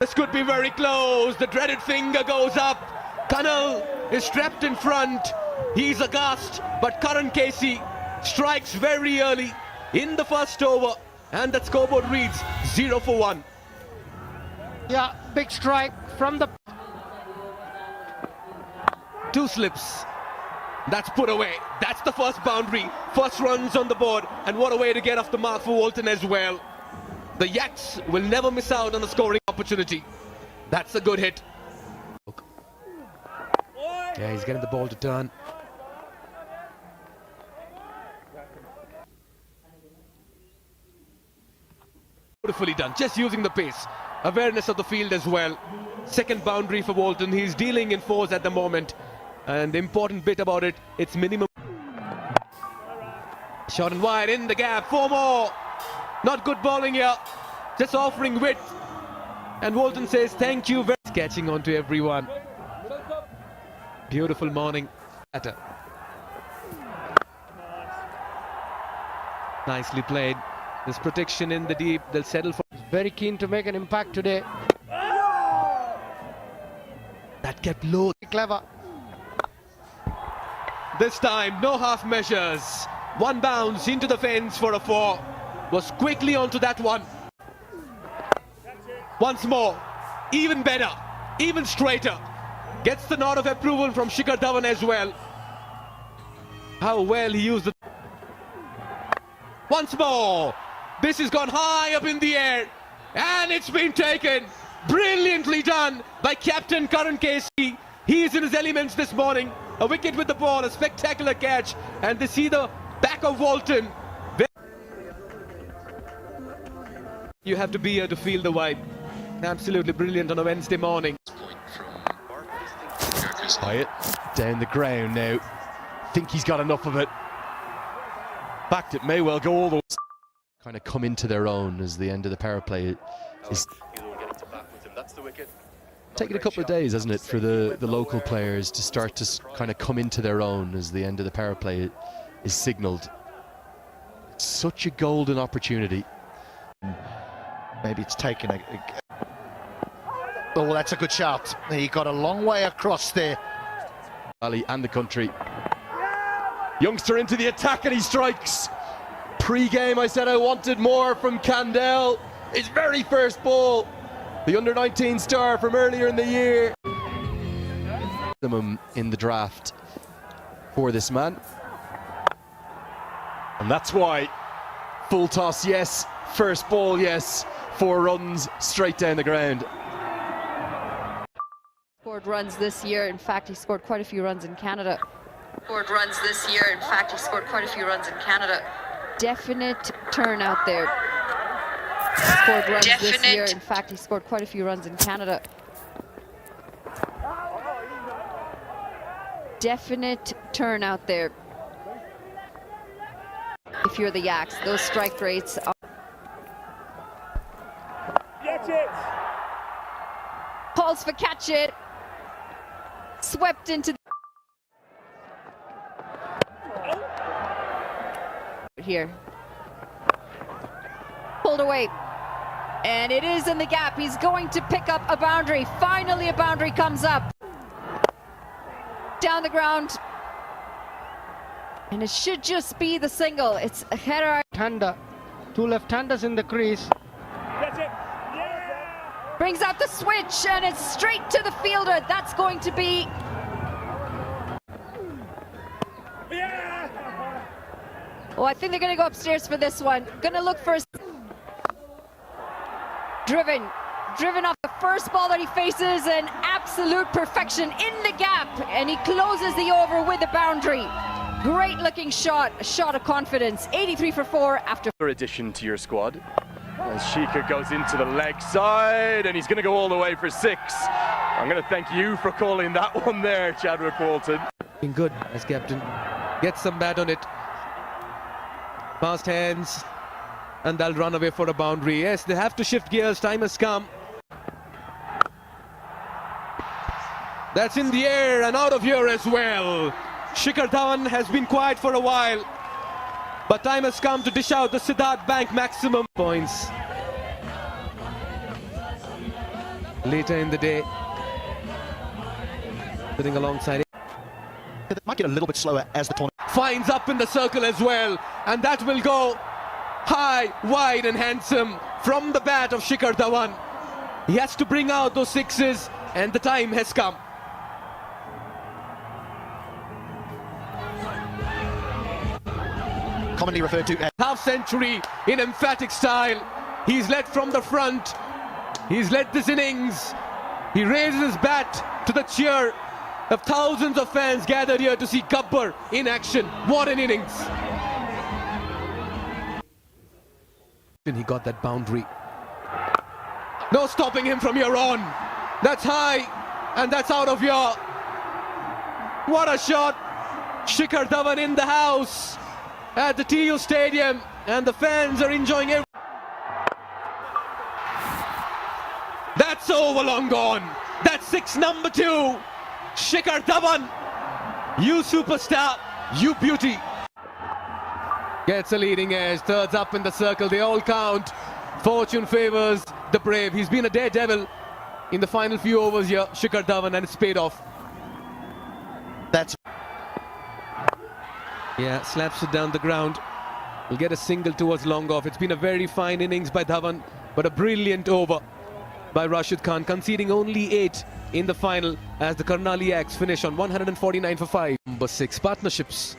This could be very close. The dreaded finger goes up. Kunal is strapped in front. He's aghast, but Karan Casey strikes very early in the first over, and that scoreboard reads 0 for 1. Yeah, big strike from the... Two slips. That's put away. That's the first boundary. First runs on the board, and what a way to get off the mark for Walton as well. The Yaks will never miss out on a scoring opportunity. That's a good hit. Yeah, he's getting the ball to turn. Beautifully done, just using the pace. Awareness of the field as well. Second boundary for Walton. He's dealing in fours at the moment. And the important bit about it, it's minimum. Short and wide in the gap. 4 more. Not good bowling here. Just offering width. And Walton says thank you very much. Catching on to everyone. Beautiful morning. Nicely played. There's protection in the deep. They'll settle for. Very keen to make an impact today. That kept low. Clever. This time, no half measures. One bounce into the fence for a 4. Was quickly onto that one. Once more. Even better. Even straighter. Gets the nod of approval from Shikhar Dhawan as well. How well he used it. Once more. This has gone high up in the air. And it's been taken. Brilliantly done by Captain Karan Casey. He is in his elements this morning. A wicket with the ball, a spectacular catch. And they see the back of Walton. You have to be here to feel the vibe. Absolutely brilliant on a Wednesday morning. Hyatt down the ground now. Think he's got enough of it. Backed it may well go all the way. Kind of come into their own as the end of the power play is taking a couple of days, hasn't it, for the local players to start to kind of come into their own as the end of the power play is signalled. Such a golden opportunity. Maybe it's taken a... Oh, that's a good shot. He got a long way across there. Ali and the country. Youngster into the attack and he strikes. Pre-game I said I wanted more from Candell. His very first ball. The under-19 star from earlier in the year. In the draft for this man. And that's why. Full toss, yes. First ball, yes. 4 runs straight down the ground. Scored runs this year. In fact, he scored quite a few runs in Canada. Scored runs this year. In fact, he scored quite a few runs in Canada. Definite turnout there. Scored runs this year. In fact, he scored quite a few runs in Canada. Definite turnout there. If you're the Yaks, those strike rates are... Catch it! Calls for catch it. Swept into the... Here. Pulled away. And it is in the gap. He's going to pick up a boundary. Finally a boundary comes up. Down the ground. And it should just be the single. It's a header. Hander. 2 left-handers in the crease. Catch it! Yeah! Brings out the switch and it's straight to the fielder. That's going to be... Yeah! Oh, I think they're going to go upstairs for this one. Going to look first. Driven off the first ball that he faces, and absolute perfection in the gap, and he closes the over with a boundary. Great looking shot, a shot of confidence. 83 for 4 after. Addition to your squad as Shikhar goes into the leg side and he's going to go all the way for 6. I'm going to thank you for calling that one there, Chadwick Walton. Been good as captain. Gets some bat on it. Fast hands. And they'll run away for a boundary. Yes, they have to shift gears. Time has come. That's in the air and out of here as well. Shikhar Dhawan has been quiet for a while. But time has come to dish out the Siddharth Bank maximum points. later in the day. Sitting alongside it. It might get a little bit slower as the tournament. Finds up in the circle as well, and that will go high, wide and handsome from the bat of Shikhar Dhawan. He has to bring out those sixes, and the time has come. Commonly referred to as Half century in emphatic style. He's led from the front. He's led this innings. He raises his bat to the cheer of thousands of fans gathered here to see Gabbar in action. What an innings. And he got that boundary. No stopping him from here on. That's high and that's out of here. What a shot. Shikhar Dhawan in the house at the TU Stadium, and the fans are enjoying it. That's over, long gone. That's six number 2. Shikhar Dhawan, you superstar, you beauty. Gets a leading edge, thirds up in the circle, they all count. Fortune favours the brave. He's been a daredevil in the final few overs here, Shikhar Dhawan, and it's paid off. that's Yeah, slaps it down the ground. Will get a single towards long off. It's been a very fine innings by Dhawan, but a brilliant over by Rashid Khan, conceding only 8 in the final as the Karnali Yaks finish on 149 for 5. Number 6, partnerships.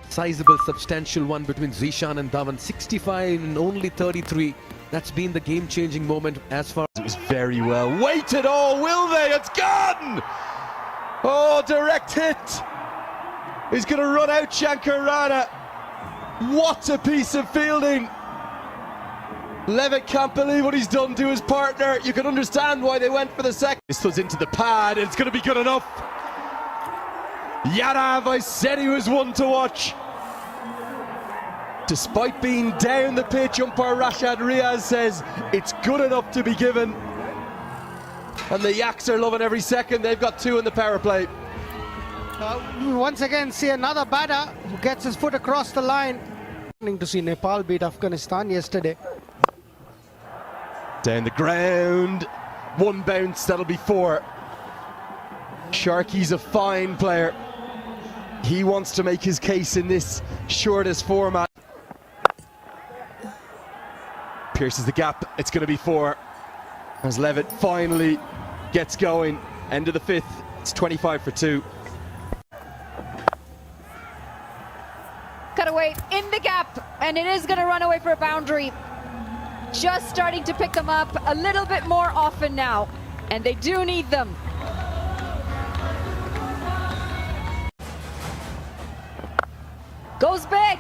Sizable, substantial one between Zishan and Dhawan. 65 and only 33. That's been the game-changing moment as far as... It was very well weighted. Oh, will they? It's gone! Oh, direct hit. He's going to run out Shankar Rana. What a piece of fielding. Levitt can't believe what he's done to his partner. You can understand why they went for the second. This was into the pad. It's going to be good enough. Yadav, I said he was one to watch. Despite being down the pitch, umpire Rashad Riaz says it's good enough to be given. And the Yaks are loving every second. They've got 2 in the power play. Once again, see another batter who gets his foot across the line. To see Nepal beat Afghanistan yesterday. Down the ground. One bounce, that'll be 4. Sharky's a fine player. He wants to make his case in this shortest format. Pierces the gap, it's going to be 4. As Levitt finally gets going. End of the 5th, it's 25 for 2. Cut away in the gap, and it is going to run away for a boundary. Just starting to pick them up a little bit more often now, and they do need them. Goes big,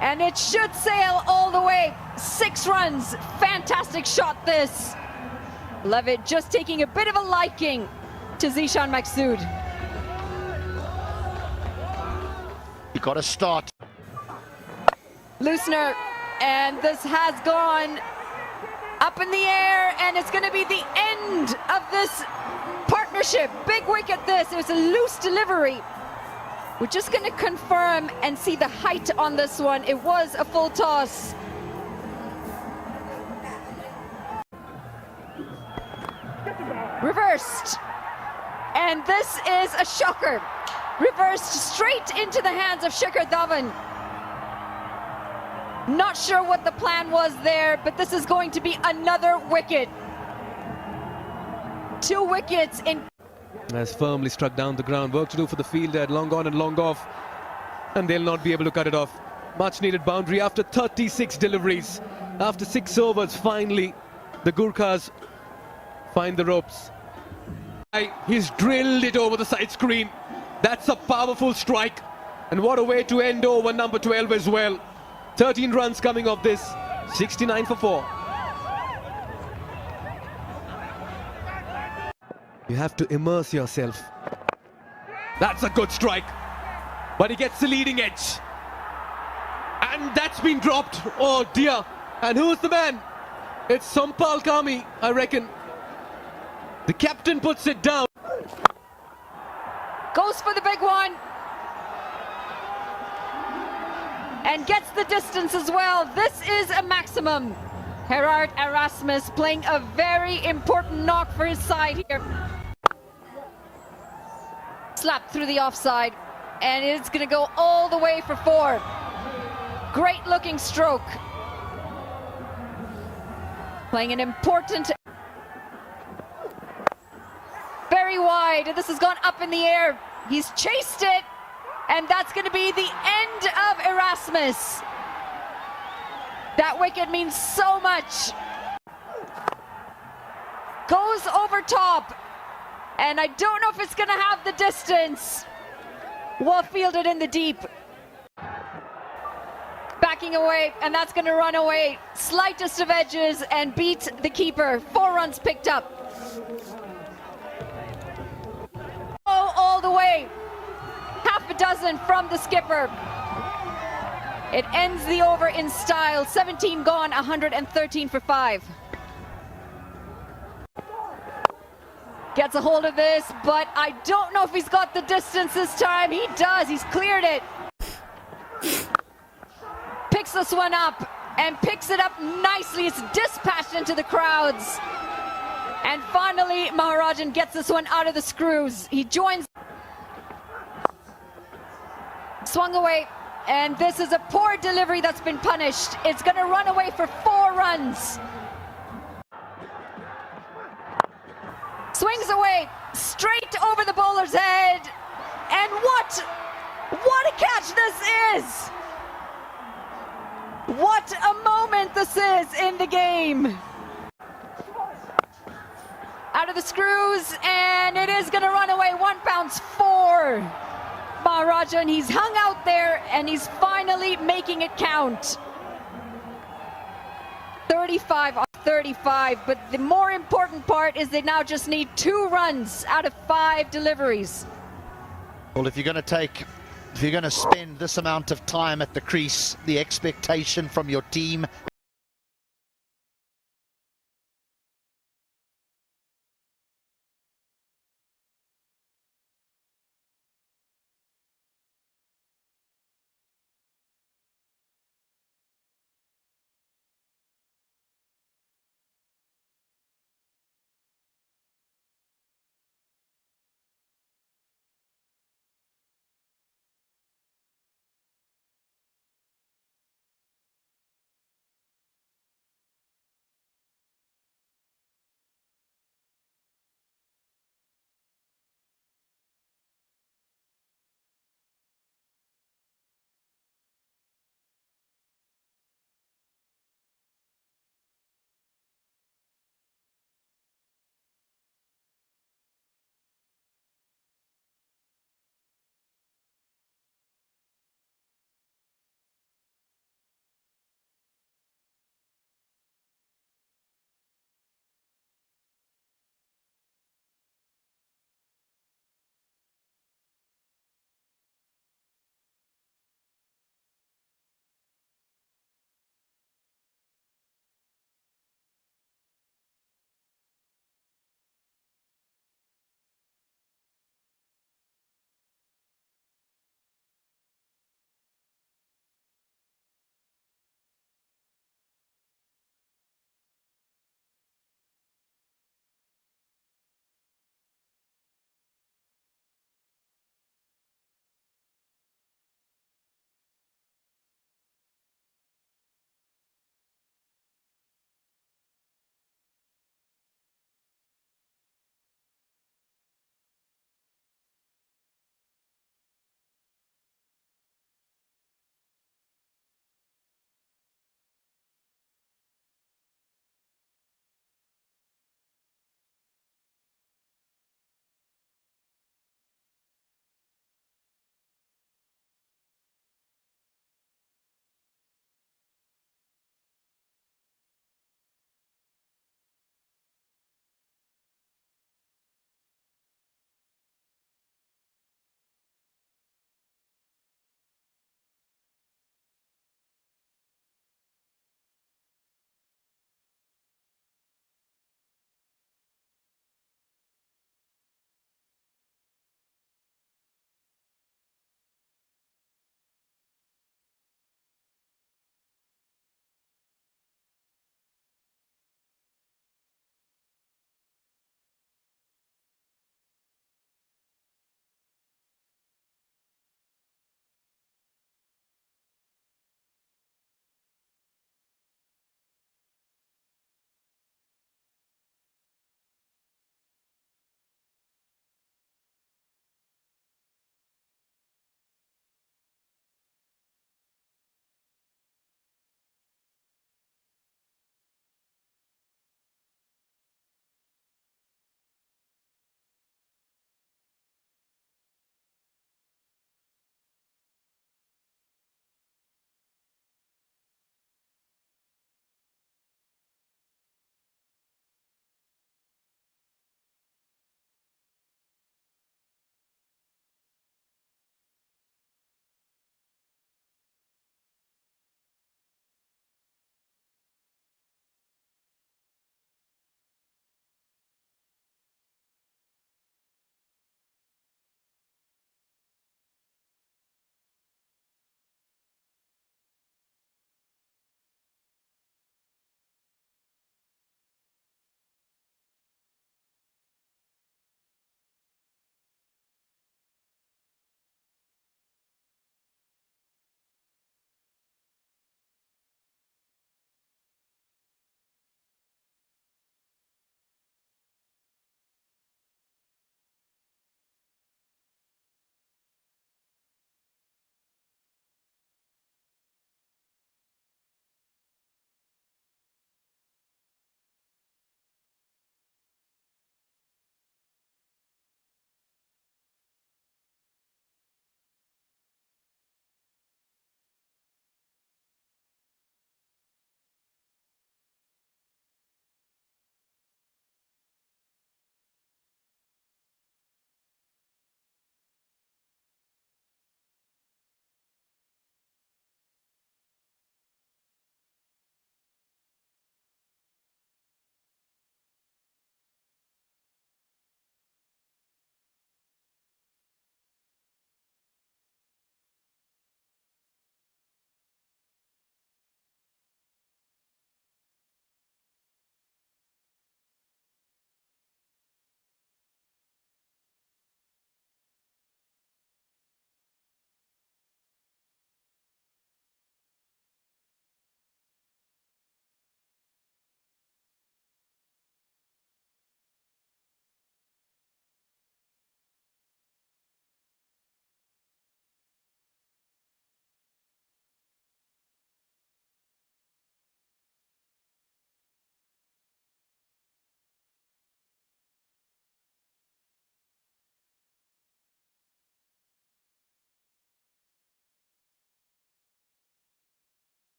and it should sail all the way. 6 runs, fantastic shot this. Levitt just taking a bit of a liking to Zishan Maqsood. you got to start. Loosener, and this has gone up in the air, and it's going to be the end of this partnership. Big wicket this. It was a loose delivery. We're just going to confirm and see the height on this one. It was a full toss. Reversed. And this is a shocker. Reversed straight into the hands of Shikhar Dhawan. Not sure what the plan was there, but this is going to be another wicket. 2 wickets in. Has firmly struck down the ground. Work to do for the fielder, long on and long off, and they'll not be able to cut it off. Much needed boundary after 36 deliveries. After 6 overs, finally the Gorkhas find the ropes. He's drilled it over the side screen. That's a powerful strike, and what a way to end over number 12 as well. 13 runs coming off this, 69 for 4. You have to immerse yourself. That's a good strike, but he gets the leading edge, and that's been dropped. Oh dear. And who's the man? It's Sampal Kami, I reckon. The captain puts it down. Goes for the big one. And gets the distance as well. This is a maximum. Gerard Erasmus playing a very important knock for his side here. Slapped through the offside, and it's going to go all the way for 4. Great looking stroke. Playing an important, very wide, and this has gone up in the air. He's chased it, and that's going to be the end of Erasmus. That wicket means so much. Goes over top, and I don't know if it's going to have the distance. Well fielded in the deep. Backing away, and that's going to run away. Slightest of edges and beat the keeper. 4 runs picked up. Oh, all the way. Half a dozen from the skipper. It ends the over in style. 17 gone, 113 for 5. Gets a hold of this, but I don't know if he's got the distance this time. He does. He's cleared it. Picks this one up and picks it up nicely. It's dispatched into the crowds. And finally, Maharajan gets this one out of the screws. He joins. Swung away, and this is a poor delivery that's been punished. It's going to run away for 4 runs. Swings away, straight over the bowler's head. And what a catch this is! What a moment this is in the game. Out of the screws, and it is going to run away. 1 bounce 4. Maharajan, he's hung out there, and he's finally making it count. 35 off 35, but the more important part is they now just need 2 runs out of 5 deliveries. Well, if you're going to spend this amount of time at the crease, the expectation from your team